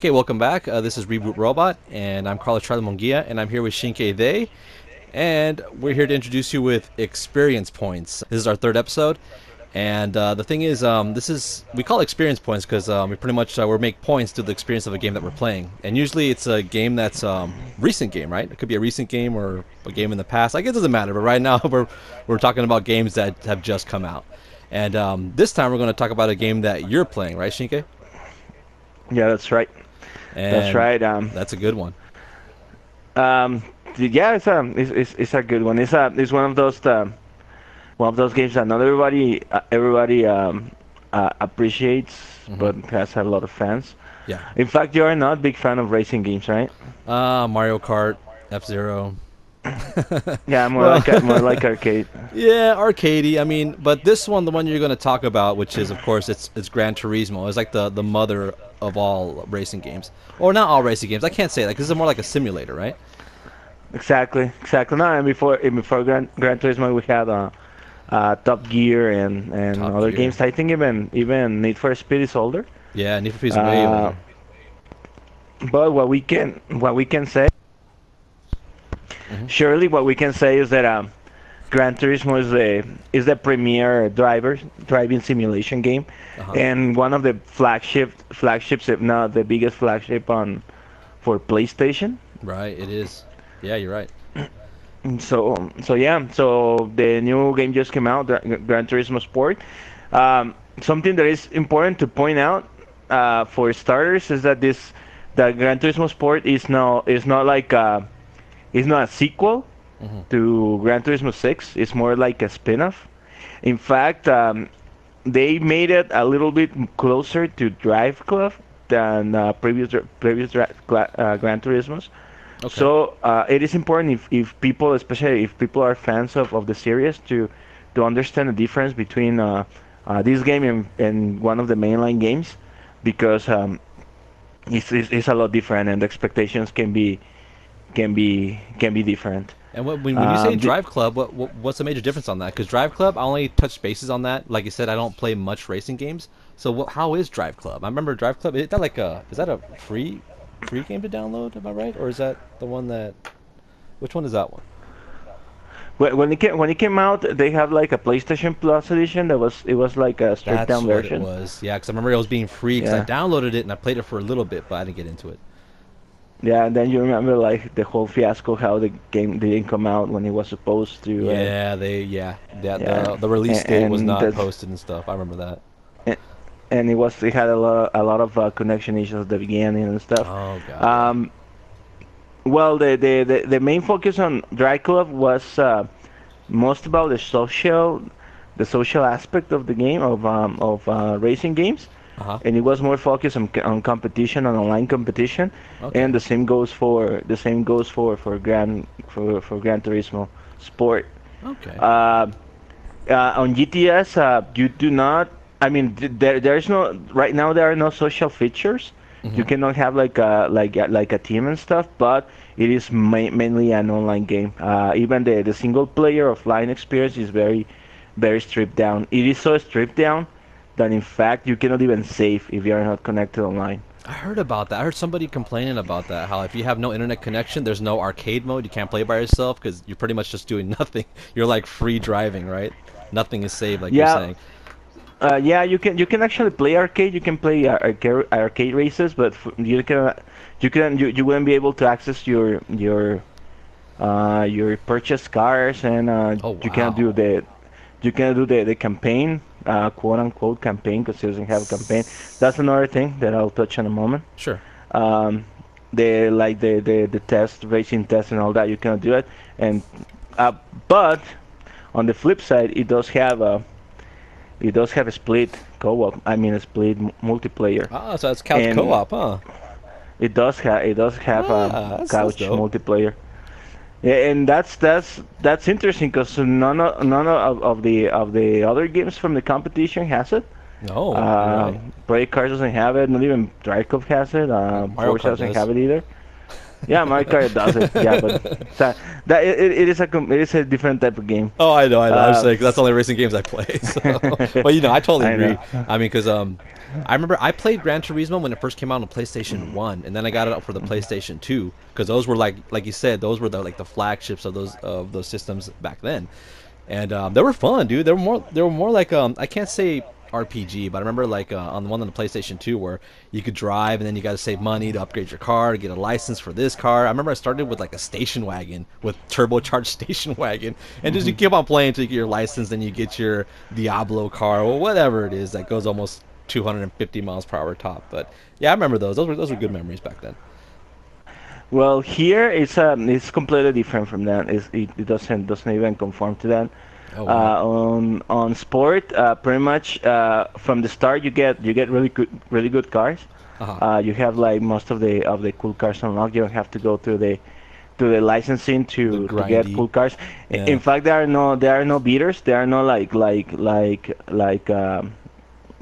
Okay, welcome back. This is Reboot Robot, and I'm Carlos Charlie Monguia, and I'm here with Shinke They, and we're here to introduce you with experience points. This is our third episode, and the thing is, we call it experience points because we pretty much we make points to the experience of a game that we're playing, and usually it's a game that's recent game, right? It could be a recent game or a game in the past. Like it doesn't matter, but right now we're talking about games that have just come out, and this time we're going to talk about a game that you're playing, right, Shinke? Yeah, that's right. That's And right. that's a good one. Um, yeah, it's a good one. It's one of those games that not everybody appreciates, but has a lot of fans. Yeah. In fact, you are not a big fan of racing games, right? Mario Kart, F-Zero. Yeah, Well, more like arcade. yeah, arcadey. I mean, but this one, the one you're going to talk about, which is, of course, it's Gran Turismo. It's like the mother of all racing games, or not all racing games. I can't say that because this is more like a simulator, right? Exactly. No, and before Gran Turismo, we had Top Gear and Top other Gear. games. I think even Need for Speed is older. Yeah, Need for Speed is way Uh, older. but what we can say. Hmm. Surely, what we can say is that Gran Turismo is the premier driving simulation game, Uh-huh. and one of the flagships, if not the biggest flagship on for PlayStation. Right, it is. Yeah, you're right. So the new game just came out, Gran Turismo Sport. Something that is important to point out for starters is that the Gran Turismo Sport is not like is not a sequel Hmm. to Gran Turismo 6. It's more like a spin-off. In fact, they made it a little bit closer to Drive Club than previous Gran Turismos. Okay. So it is important if people, especially if people are fans of the series, to understand the difference between this game and one of the mainline games, because it's a lot different and the expectations can be different. And when you say The, Drive Club, what's the major difference on that? Because Drive Club, I only touch bases on that. Like you said, I don't play much racing games. So how is Drive Club? I remember Drive Club. Is that a free game to download? Am I right? Or is that the one that? Which one is that one? when it came out, they have like a PlayStation Plus edition it was like a stripped That's down what it version. was. Yeah, because I remember it was being free because I Yeah. downloaded it and I played it for a little bit, but I didn't get into it. Yeah, and then you remember like the whole fiasco how the game didn't come out when it was supposed to. Yeah, Yeah, the release and, date was and not that posted and stuff. I remember that. and it had a lot of connection issues at the beginning and stuff. Oh god, yeah. Um, well, the main focus on Drive Club was most about the social aspect of the game of racing games, Uh huh. and it was more focused on competition, on online competition, and Okay. the same goes for Gran Turismo Sport. Okay. Uh, on GTS, you do not. I mean, there's no right now. There are no social features. You Hmm. cannot have like a team and stuff, but it is mainly an online game. Even the single player offline experience is very stripped down. It is so stripped down that in fact you cannot even save if you are not connected online. I heard about that. I heard somebody complaining about that. How if you have no internet connection, there's no arcade mode. You can't play by yourself because you're pretty much just doing nothing. You're like free driving, right? Nothing is saved, like you're Yeah, saying. yeah, you can actually play arcade. You can play arcade races, but you wouldn't be able to access your purchased cars, and Oh you cannot wow. do the campaign, quote unquote campaign, because it doesn't have a campaign. That's another thing that I'll touch on in a moment. Sure. Um, the test, racing test, and all that, you cannot do it. And uh, but on the flip side, it does have a split co-op. I mean, a split multiplayer, Ah, so it's couch and co-op, huh? it does have That's couch dope. multiplayer. Yeah, and that's interesting because none of the other games from the competition has it. No, you're right. Project Cars doesn't have it. Not even Drive Club has it. Mario Forza Kart doesn't does. have it either. Yeah, Mario Kart does it. Yeah, but it is a different type of game. Oh, I know, I know. I was Uh, saying 'cause that's the only racing games I play. So, but I totally I know. agree. I mean, because I remember I played Gran Turismo when it first came out on PlayStation One, and then I got it up for the PlayStation Two because those were like you said, those were the flagships of those systems back then, and they were fun, dude. They were more like I can't say RPG, but I remember like on the one on the PlayStation 2 where you could drive and then you got to save money to upgrade your car to get a license for this car. I remember I started with like a station wagon with turbocharged station wagon, and just you keep on playing until you get your license, then you get your Diablo car or whatever it is that goes almost 250 miles per hour top. But yeah, I remember those. Those were good memories back then. Well, here it's completely different from that. It doesn't even conform to that. Oh wow. On sport, pretty much from the start you get really good cars. Uh huh. You have like most of the cool cars unlocked. You don't have to go to the licensing The to get grindy. cool cars. In Yeah. fact, there are no beaters. There are no like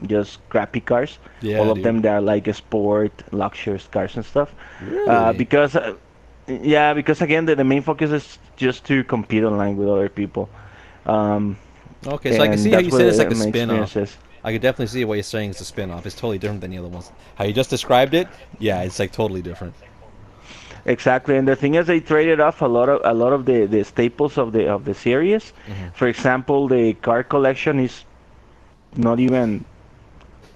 just crappy cars. All Yeah, of them dude. they are like sport, luxurious cars and stuff. Really? Because yeah, because again the main focus is just to compete online with other people. Um, Okay, so I can and see how that's you what said it's like a my spin-off. experience is. I could definitely see what you're saying is a spin-off. It's totally different than the other ones. How you just described it, yeah, it's like totally different. Exactly, and the thing is, they traded off a lot of the staples of the series. Hmm. For example, the car collection is not even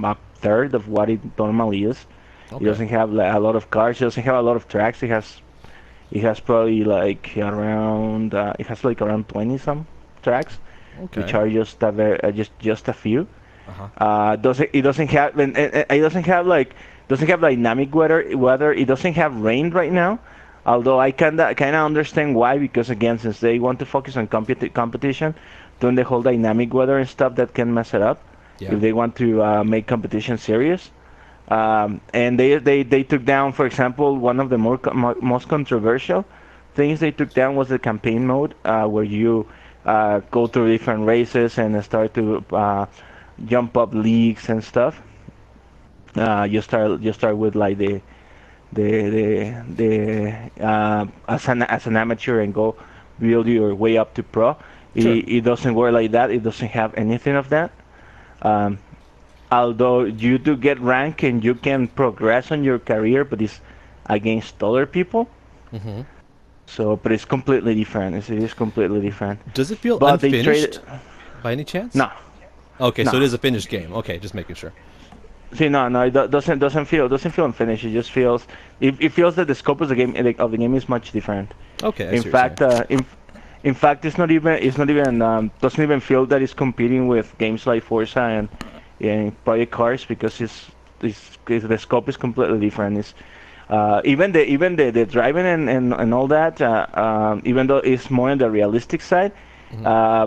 a third of what it normally is. It Okay. doesn't have like, a lot of cars. It doesn't have a lot of tracks. It has probably like around it has like around 20 some tracks, which Okay. are just just a few. Uh-huh. Doesn't it doesn't have and it doesn't have dynamic weather. It doesn't have rain right now. Although I kinda understand why, because again, since they want to focus on competition, doing the whole dynamic weather and stuff that can mess it up Yeah. if they want to make competition serious. And they took down, for example, one of the most controversial things they took down was the campaign mode, where you go through different races and start to jump up leagues and stuff. You start with like the as an amateur and go build your way up to pro. Sure. It doesn't work like that. It doesn't have anything of that. Um, Although you do get rank and you can progress on your career, but it's against other people. Hmm. So, but it's completely different. It is completely different. Does it feel But they traded. unfinished by any chance? No, Okay, so no. it is a finished game. Okay, just making sure. See, no. Doesn't feel unfinished. It just feels. It feels that the scope of the game is much different. Okay, I In see what you're saying. fact, in fact, it's not even doesn't even feel that it's competing with games like Forza and Project Cars, because the scope is completely different. It's the driving and all that. Even though it's more on the realistic side, Hmm. uh,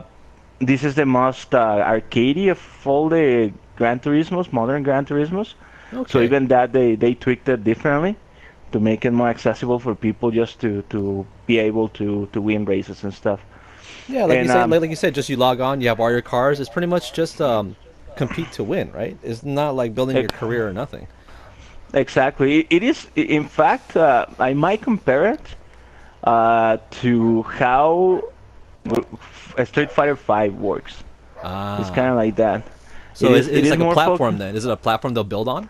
this is the most arcadey of all the Gran Turismos, modern Gran Turismos. So Okay. even that they tweaked it differently to make it more accessible for people just to be able to win races and stuff. Yeah, like you And say, like you said, just you log on, you have all your cars. It's pretty much just compete to win, right? It's not like building your ex- career or nothing. exactly, it is. In fact, I might compare it to how a Street Fighter 5 works. It's kind Ah. of like that. So It it's is like a more platform focused. then. Is it a platform they'll build on?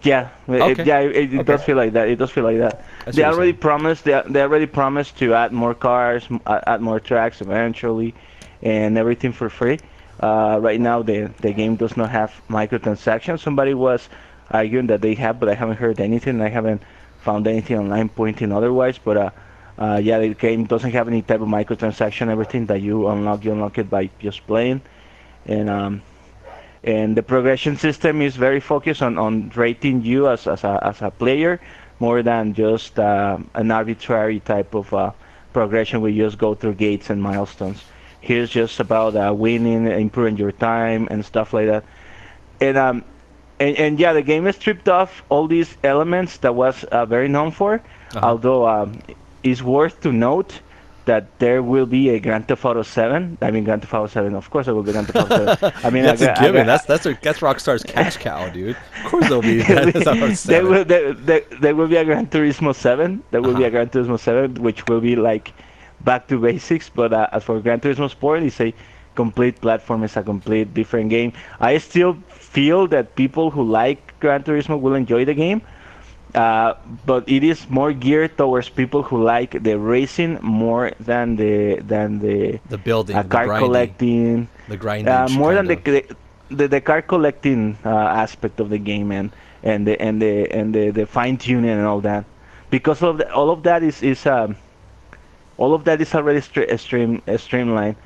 Yeah, Okay. it Okay. does feel like that. It does feel like that. I see what you're saying. They already promised to add more cars, add more tracks eventually, and everything for free. Right now, the game does not have microtransactions. Somebody was arguing that they have, but I haven't heard anything. I haven't found anything online pointing otherwise. But yeah, the game doesn't have any type of microtransaction. Everything that you unlock it by just playing, and the progression system is very focused on rating you as a player more than just an arbitrary type of progression where you just go through gates and milestones. Here's just about winning, improving your time, and stuff like that. And and yeah, the game has stripped off all these elements that was very known for. Uh huh. Although it's worth to note that there will be a Grand Theft Auto 7. I mean, Grand Theft Auto 7. Of course, there will be Grand Theft Auto 7. I mean, That's a given. That's Rockstar's cash cow, dude. Of course there'll be Grand Theft Auto there 7. will there will be a Gran Turismo 7. There will be Uh-huh. a Gran Turismo 7, which will be like back to basics. But as for Gran Turismo Sport, it's a complete platform. It's a complete different game. I still feel that people who like Gran Turismo will enjoy the game. Uh, but it is more geared towards people who like the racing more than the The building, the car grinding, collecting, the grindage more than kind of. the car collecting aspect of the game and the fine tuning and all that. Because all of that is already streamlined.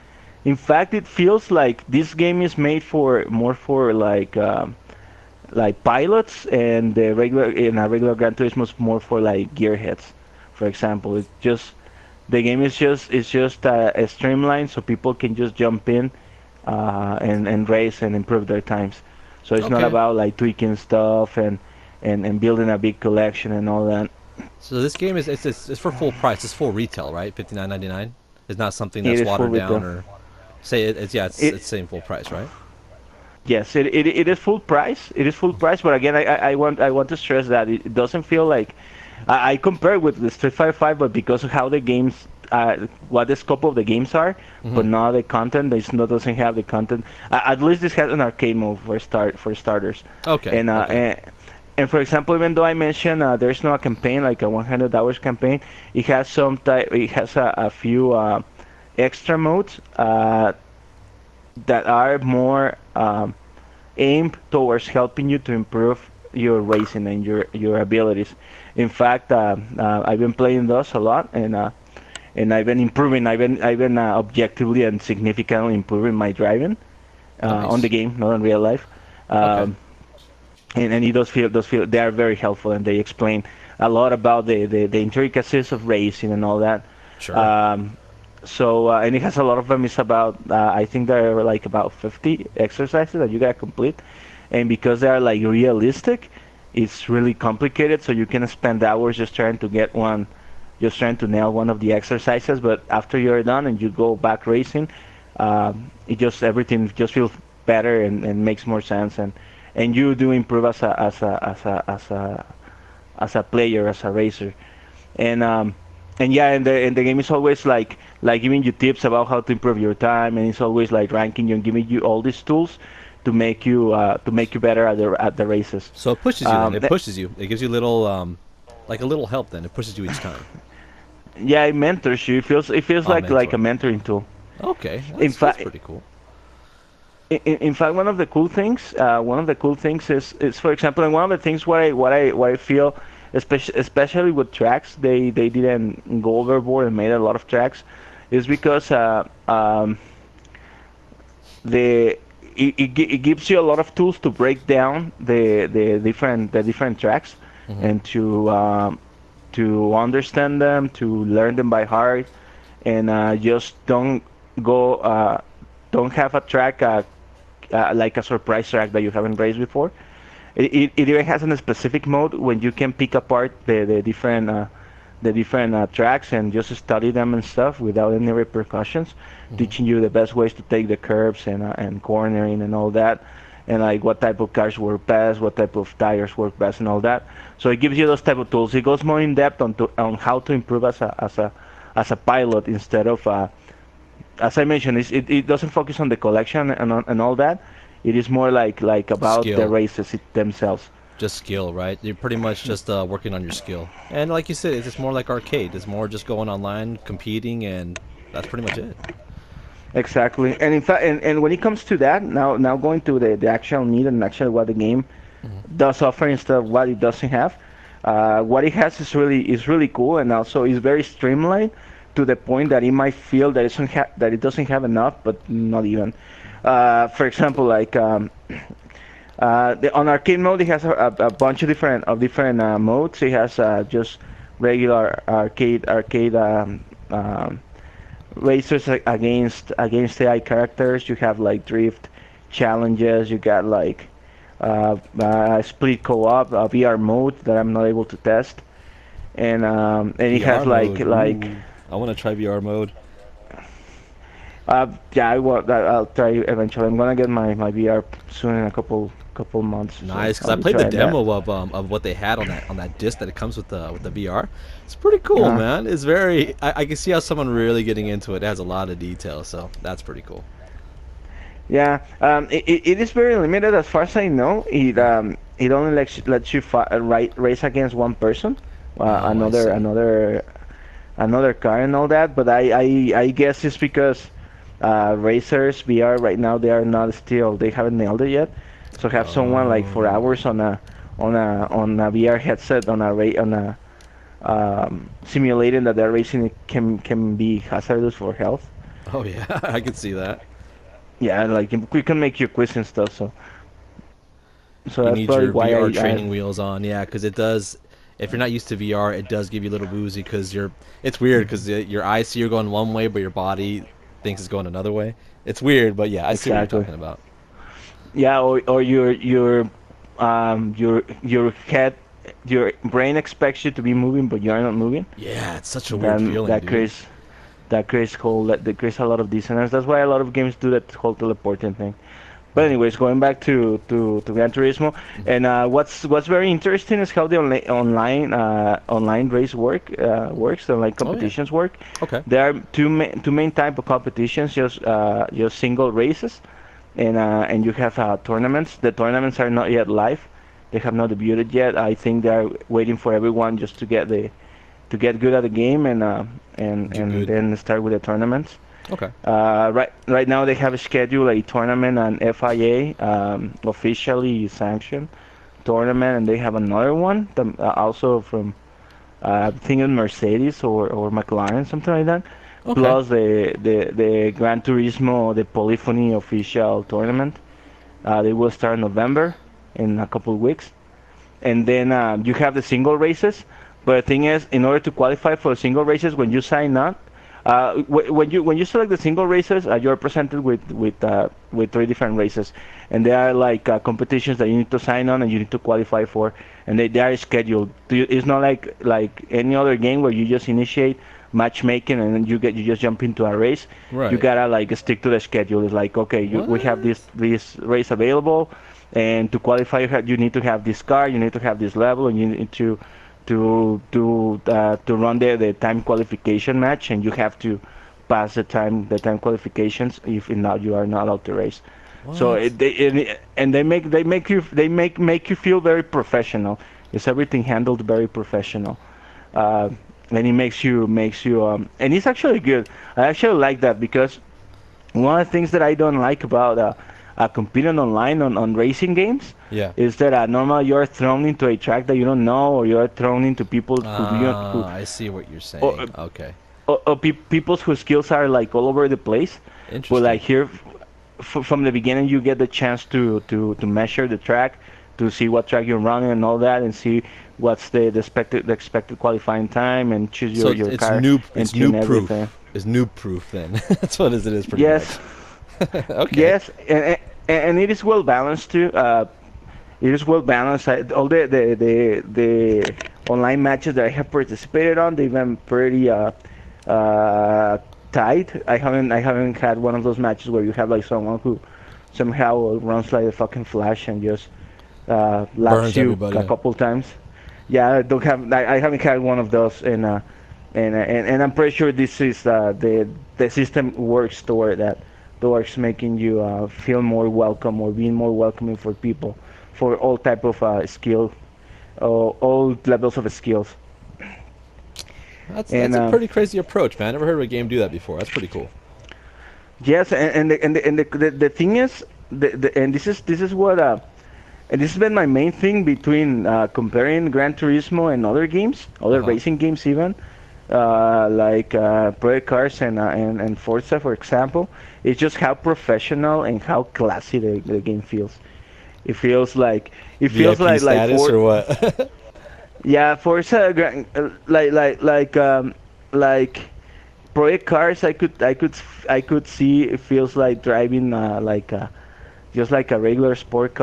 In fact, it feels like this game is made for more for like pilots, and the regular in a regular Gran Turismo is more for like gearheads. For example, the game is just streamlined, so people can just jump in and race and improve their times. So it's not Okay. about like tweaking stuff and building a big collection and all that. So this game is it's for full price. It's full retail, right? 59.99. It's not something It that's is full watered down retail. or say it's yeah, It it's saying full price, right? Yes, it is full price. It is full price, but again, I want to stress that it doesn't feel like I compare with the Street Fighter 5, but because of how the games, what the scope of the games are, but Hmm. not the content. This not doesn't have the content. At least this has an arcade mode for starters. Okay. And Okay. for example, even though I mentioned there's no campaign like a 100 hours campaign, it has some type. It has a few extra modes that are more aimed towards helping you to improve your racing and your abilities. In fact, I've been playing those a lot, and I've been improving. I've been objectively and significantly improving my driving on the Nice. game, not in real life. Okay. Um, and it does feel they are very helpful, and they explain a lot about the intricacies of racing and all that. Sure. Um, and it has a lot of them. It's about I think there are like about 50 exercises that you gotta complete, and because they are like realistic, it's really complicated. So you can spend hours just trying to get one, just trying to nail one of the exercises. But after you're done and you go back racing, everything just feels better and makes more sense, and you do improve as a player, as a racer. And yeah, and the game is always like giving you tips about how to improve your time, and it's always like ranking you and giving you all these tools to make you better at the races. So it pushes you then. Um, It th- pushes you. It gives you little like a little help then. It pushes you each time. yeah, it mentors you. It feels Oh, like a mentor. mentoring tool. Okay. In That's fact, pretty cool. in fact, one of the cool things is, for example, and one of the things what I feel, especially with tracks, they didn't go overboard and made a lot of tracks, is because the it gives you a lot of tools to break down the different tracks, Hmm. and to understand them, to learn them by heart, and just go don't have a track like a surprise track that you haven't raced before. It even has a specific mode when you can pick apart the different tracks and just study them and stuff without any repercussions, Hmm. teaching you the best ways to take the curves and cornering and all that, and like what type of cars work best, what type of tires work best, and all that. So it gives you those type of tools. It goes more in depth on how to improve as a pilot instead of as I mentioned, it doesn't focus on the collection and all that. It is more like about the Skill. races themselves. Just skill, right? You're pretty much just working on your skill. And like you said, it's just more like arcade. It's more just going online, competing, and that's pretty much it. Exactly. And in fact, and when it comes to that, now going to the actual need and actually what the game Hmm. does offer instead of what it doesn't have. What it has is really cool, and also is very streamlined to the point that it might feel that it doesn't have enough, but not even. For example, like on arcade mode, it has a bunch of different modes. It has just regular arcade racers against AI characters. You have like drift challenges. You got like split co-op, VR mode that I'm not able to test, and it has VR like mode. like Ooh. I want to try VR mode. Yeah, I'll try eventually. I'm gonna get my VR soon in a couple months, so Nice, because I'll I be played the trying that. demo of what they had on that disc that it comes with the VR. It's pretty cool, Uh, man. It's very. I can see how someone really getting into it. It has a lot of detail, so that's pretty cool. yeah, it is very limited as far as I know. It only lets you race against one person, Oh, I another see. another car and all that. But I guess it's because racers VR right now they are not still they haven't nailed it yet. So have someone like for Oh. hours on a VR headset on a simulating that they're racing it can be hazardous for health. Oh yeah, I can see that. Yeah, like we can make you quiz and stuff. So You that's need probably your why VR I training wheels on, yeah, because it does. If you're not used to VR, it does give you a little woozy because you're. It's weird because your eyes see you're going one way, but your body thinks it's going another way. It's weird, but yeah, I see what you're exactly. talking about. Yeah, or your head your brain expects you to be moving, but you're not moving. Yeah, it's such a weird Then feeling, dude. that creates a lot of dissonance. That's why a lot of games do that whole teleporting thing. But anyways, going back to Gran Turismo, and what's very interesting is how the online race works, the online Oh yeah. competitions work. Okay. There are two main type of competitions, just single races, and you have tournaments. The tournaments are not yet live; they have not debuted yet. I think they are waiting for everyone just to get good at the game Do and good. then start with the tournaments. Okay. Right now they have scheduled a tournament on FIA, officially sanctioned tournament, and they have another one also from I think it's Mercedes or McLaren, something like that. Okay. Plus the Gran Turismo, the Polyphony official tournament. They will start in November in a couple of weeks, and then you have the single races. But the thing is, in order to qualify for the single races, when you sign up, when you select the single races, you're presented with three different races, and they are like competitions that you need to sign on and you need to qualify for, and they are scheduled. It's not like any other game where you just initiate matchmaking and then you just jump into a race. You Right. gotta like stick to the schedule. It's like okay, we have What? this race available, and to qualify you need to have this car, you need to have this level, and you need to run the time qualification match, and you have to pass the time qualifications. If not, you are not allowed to race. So What? and they make you feel very professional. It's everything handled very professional. Uh, and it makes you and it's actually good. I actually like that because one of the things that I don't like about competing online on racing games Yeah. is that normally you're thrown into a track that you don't know, or you're thrown into people I see what you're or, saying. Okay. people whose skills are like all over the place. But Interesting. like here, from the beginning, you get the chance to measure the track, to see what track you're running and all that, and see what's the expected qualifying time, and choose So your it's car noob. It's and tune noob everything. proof. It's noob proof. Then that's what it is pretty much. Yes, Okay. yes, and it is well balanced too. It is well balanced. All the online matches that I have participated on, they've been pretty uh, tight. I haven't had one of those matches where you have like someone who somehow runs like a fucking flash and just laps Burns you a everybody. couple times. Yeah, I haven't had one of those, and I'm pretty sure this is the system works toward that, towards making you feel more welcome or being more welcoming for people, for all type of skill, all levels of skills. That's And a pretty crazy approach, man. I never heard of a game do that before. That's pretty cool. yes, and the thing is, and this is what and this has been my main thing between comparing Gran Turismo and other games, Uh other huh. racing games even, like Project Cars and Forza, for example. It's just how professional and how classy the game feels. It feels like VIP status for or what? yeah, Forza like Project Cars. I could see it feels like driving just like a regular sports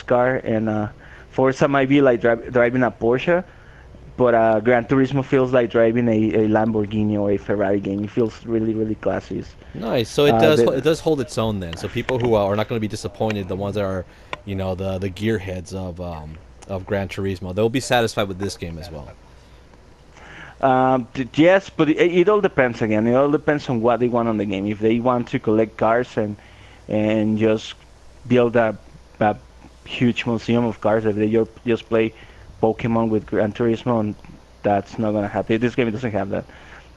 car, and Forza might be like driving a Porsche. but Gran Turismo feels like driving a Lamborghini or a Ferrari game. It feels really, really classy. Nice. So it does hold its own then. So people who are not going to be disappointed, the ones that are, the gearheads of Gran Turismo, they'll be satisfied with this game as well. Yes, but it all depends again. It all depends on what they want on the game. If they want to collect cars and just build a huge museum of cars, if they just play Pokemon with Gran Turismo, and that's not gonna happen. This game doesn't have that.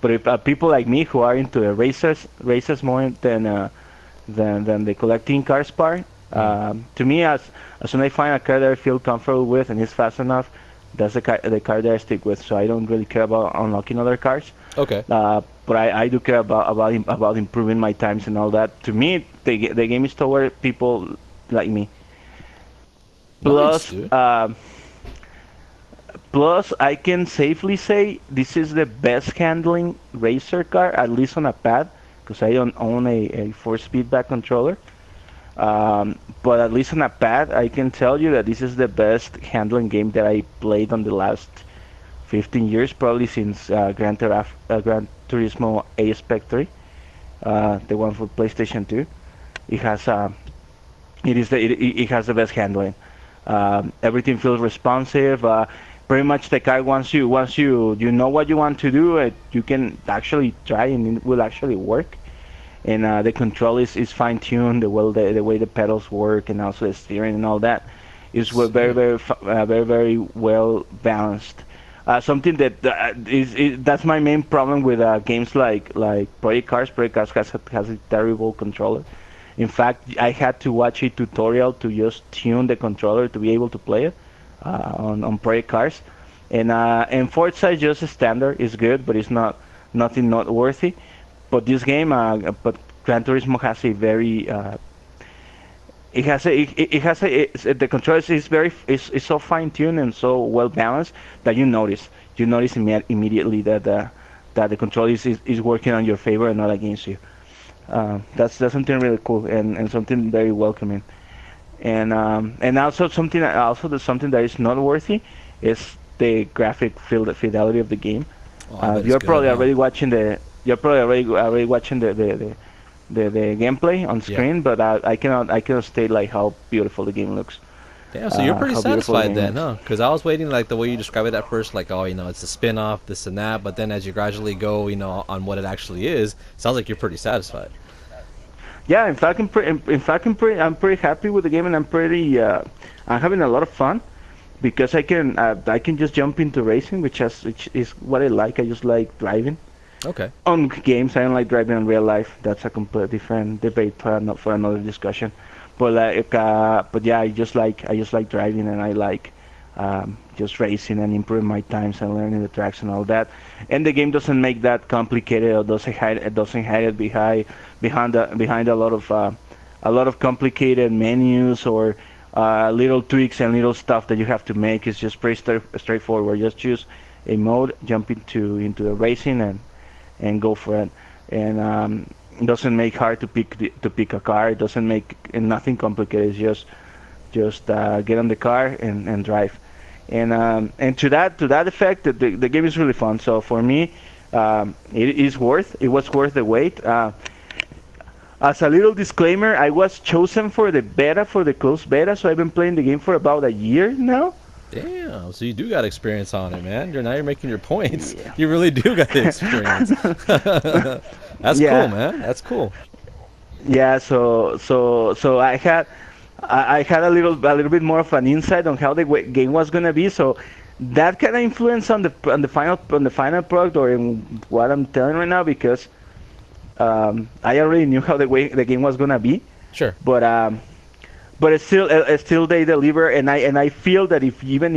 But if people like me who are into the races more than the collecting cars part, to me, as soon as I find a car that I feel comfortable with and is fast enough, that's the car that I stick with. So I don't really care about unlocking other cars. Okay. But I do care about improving my times and all that. To me, the game is toward people like me. Nice, Plus, dude. plus, I can safely say this is the best handling racer car, at least on a pad, because I don't own a 4-speed back controller. But at least on a pad, I can tell you that this is the best handling game that I played on the last 15 years, probably since Gran Turismo A Spec 3, the one for PlayStation 2. It has it has the best handling. Everything feels responsive. Pretty much the car once you know what you want to do, you can actually try and it will actually work. And the control is fine-tuned. The way the pedals work and also the steering and all that is very well balanced. Something that that's my main problem with games like Project Cars. Project Cars has a terrible controller. In fact, I had to watch a tutorial to just tune the controller to be able to play it on Project Cars. And Forza is just a standard. It's good, but it's nothing noteworthy. But this game, but Gran Turismo has a very the control is so fine tuned and so well balanced that you notice immediately that the control is working on your favor and not against you. That's something really cool and something very welcoming. And also something that is noteworthy is the graphic fidelity of the game. Oh, I bet it's You're good, probably huh? already watching the gameplay on Yeah. screen, but I cannot state like how beautiful the game looks. Damn, so you're pretty How beautiful the satisfied game then, looks. huh? Because I was waiting like the way you describe it at first, like, oh, it's a spin-off, this and that. But then as you gradually go, on what it actually is, sounds like you're pretty satisfied. Yeah, I'm pretty happy with the game, and I'm having a lot of fun because I can just jump into racing, which is what I like. I just like driving. Okay. On games, I don't like driving in real life. That's a completely different debate for another discussion. But yeah, I just like driving, and I like just racing and improving my times and learning the tracks and all that. And the game doesn't make that complicated or doesn't hide it behind a lot of complicated menus or little tweaks and little stuff that you have to make. It's just pretty straightforward. Just choose a mode, jump into the racing and go for it. And it doesn't make hard to pick a car. It doesn't make nothing complicated. It's just get on the car and drive. And to that effect, the game is really fun. So for me, it was worth the wait. As a little disclaimer, I was chosen for the closed beta, so I've been playing the game for about a year now. Damn, so you do got experience on it, man. Now you're making your points. Yeah. You really do got the experience. That's cool, Yeah. man. That's cool. Yeah, so I had a little bit more of an insight on how the game was gonna be. So that kind of influence on the final product or in what I'm telling right now because I already knew how the game was gonna be, Sure. but it's still they deliver, and I feel that if you did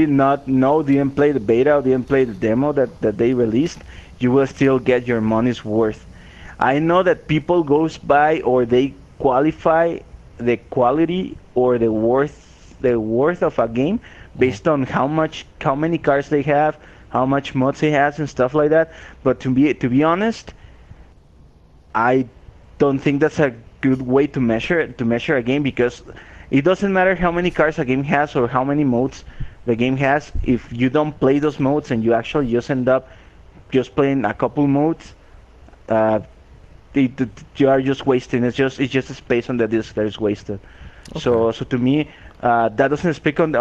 not know, didn't play the beta or didn't play the demo that they released, you will still get your money's worth. I know that people goes by or they qualify the quality or the worth of a game based on how many cars they have, how much mods it has and stuff like that. But to be honest, I don't think that's a good way to measure a game because it doesn't matter how many cars a game has or how many modes the game has, if you don't play those modes and you actually just end up just playing a couple modes, uh, you are just wasting. It's just a space on the disk that is wasted. Okay. So to me, that doesn't speak on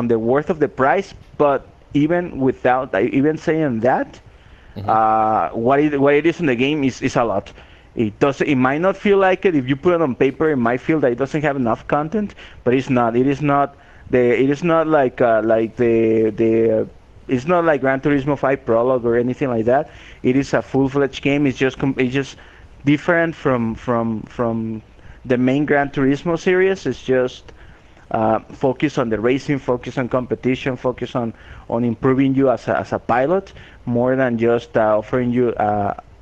the worth of the price. But even without even saying that, Hmm. what it is in the game is a lot. It might not feel like it if you put it on paper. It might feel that it doesn't have enough content, but it's not. It is not like the it's not like Gran Turismo 5 Prologue or anything like that. It is a full-fledged game. It's just different from the main Gran Turismo series. It's just focus on the racing, focus on competition, focus on improving you as a pilot, more than just offering you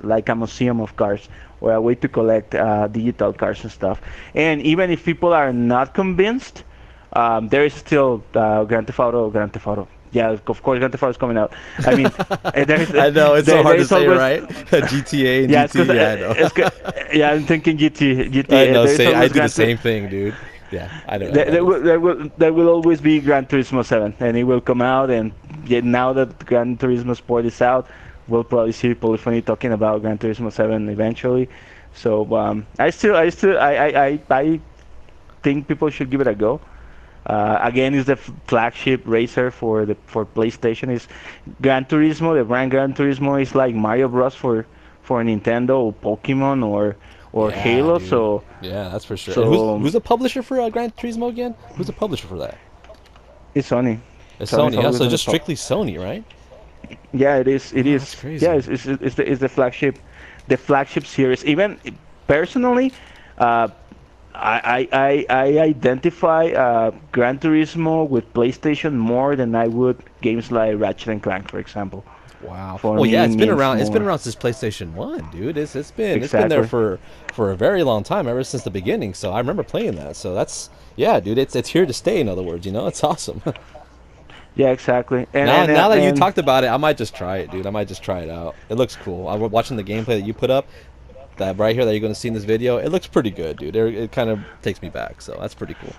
like a museum of cars or a way to collect digital cars and stuff. And even if people are not convinced, there is still Grand Theft Auto, Grand Theft Auto. Yeah, of course, Grand Theft Auto is coming out. I mean, I know it's so there hard to is say, always right? GTA and yeah, it's because GT. Yeah, I know. yeah, I'm thinking I know. There is Say I always do the Grand same thing, dude. Yeah, I know. I there, know this. there will always be Gran Turismo 7, and it will come out. And yet now that Gran Turismo Sport is out, we'll probably see Polyphony talking about Gran Turismo 7 eventually. So I think people should give it a go. Again, it's the flagship racer for PlayStation. Is Gran Turismo. The brand Gran Turismo is like Mario Bros for Nintendo or Pokemon or Yeah, Halo. dude. So Yeah, that's for sure. And who's so who's the publisher for Gran Turismo again? Who's the publisher for that? it's Sony. It's Sony's Sony. Yeah, always so on the just top. strictly Sony, right? Yeah, it is. It Oh, that's is. Yeah, crazy. it's the flagship, the flagship series. Even personally, uh, I identify Gran Turismo with PlayStation more than I would games like Ratchet and Clank, for example. Wow. For Well, yeah, me, it's it been means around. It's been more. around since PlayStation One, dude. It's been there Exactly. for a very long time, ever since the beginning. So I remember playing that. So that's yeah, dude. It's here to stay. In other words, it's awesome. Yeah, exactly. Now that you And talked about it, I might just try it, dude. I might just try it out. It looks cool. I'm watching the gameplay that you put up, that right here that you're going to see in this video. It looks pretty good, dude. It kind of takes me back, so that's pretty cool.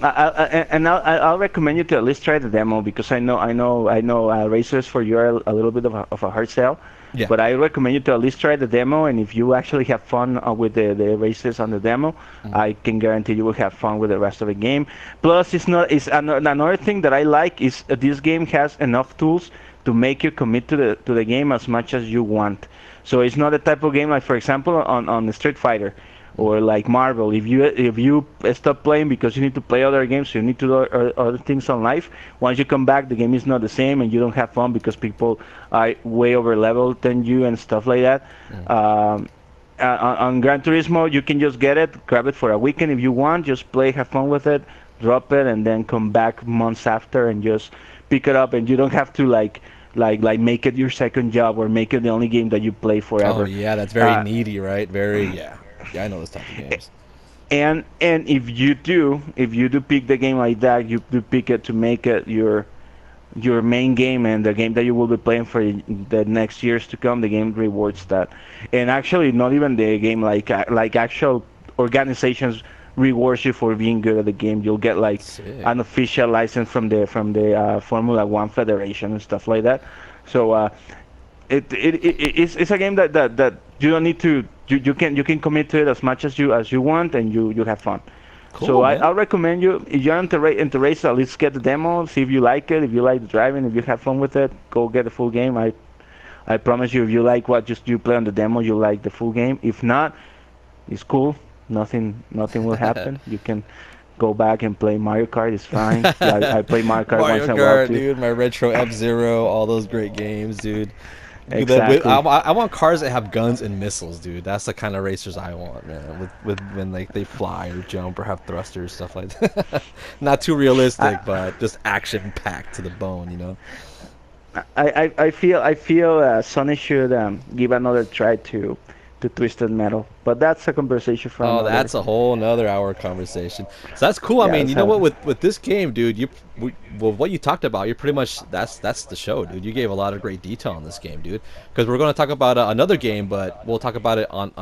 I'll recommend you to at least try the demo because I know racers for you are a little bit of a hard sell, Yeah. but I recommend you to at least try the demo. And if you actually have fun with the races on the demo, Mhm. I can guarantee you will have fun with the rest of the game. Plus, another thing that I like is this game has enough tools to make you commit to the game as much as you want. So it's not a type of game like, for example, on Street Fighter or like Marvel. If you stop playing because you need to play other games, you need to do other things on life. Once you come back, the game is not the same, and you don't have fun because people are way over leveled than you and stuff like that. Mhm. On Gran Turismo, you can just get it, grab it for a weekend if you want, just play, have fun with it, drop it, and then come back months after and just pick it up, and you don't have to like make it your second job or make it the only game that you play Oh forever. yeah, that's very Uh, needy, right? Very yeah. Yeah, I know those type of games. and if you do pick the game like that, you do pick it to make it your main game and the game that you will be playing for the next years to come. The game rewards that, and actually not even the game, like actual organizations rewards you for being good at the game. You'll get like Sick. an official license from the Formula One Federation and stuff like that. So it's a game that you don't need to you can commit to it as much as you want, and you have fun. So Cool, man. I'll recommend you, if you're into race, at least get the demo, see if you like it. If you like the driving, if you have fun with it, go get the full game. I promise you, if you like what just you play on the demo, you like the full game. If not, it's cool. Nothing will happen. You can go back and play Mario Kart. It's fine. Yeah, I play Mario Kart once Mario in a while Kart, too. dude. My retro F Zero, all those great games, dude. Exactly. I want cars that have guns and missiles, dude. That's the kind of racers I want, man. With when like they fly or jump or have thrusters, stuff like that. Not too I, realistic, but just action packed to the bone. I feel Sony should give another try to Twisted Metal, but that's a conversation for Oh, another. that's a whole nother hour conversation. So that's cool. I Yeah, mean, let's you know have. what? With this game, dude, well, what you talked about, you're pretty much that's the show, dude. You gave a lot of great detail on this game, dude. Because we're going to talk about another game, but we'll talk about it on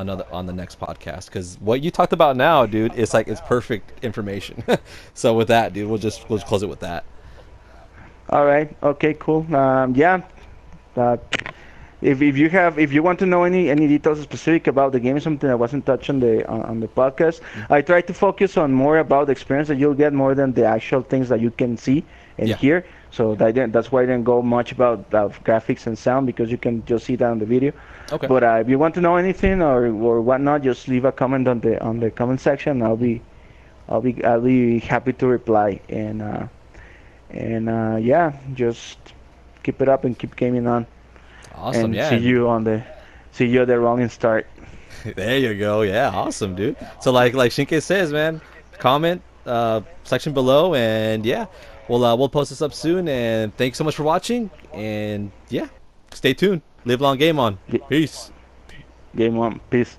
the next podcast. Because what you talked about now, dude, it's perfect information. So with that, dude, we'll just close it with that. All right. Okay. Cool. Yeah. Uh, if you want to know any details specific about the game, something that wasn't touched on the podcast, Mm. I try to focus on more about the experience that you'll get more than the actual things that you can see and Yeah. hear. So that's why I didn't go much about graphics and sound because you can just see that on the video. Okay. But if you want to know anything or whatnot, just leave a comment on the comment section. I'll be happy to reply. And yeah, just keep it up and keep gaming on. Awesome. And Yeah. And see you at the rolling start. there you go. Yeah. Awesome, dude. So like Shinke says, man, comment section below, and yeah, we'll post this up soon. And thanks so much for watching. And yeah, stay tuned. Live long, game on. Peace. Game on. Peace.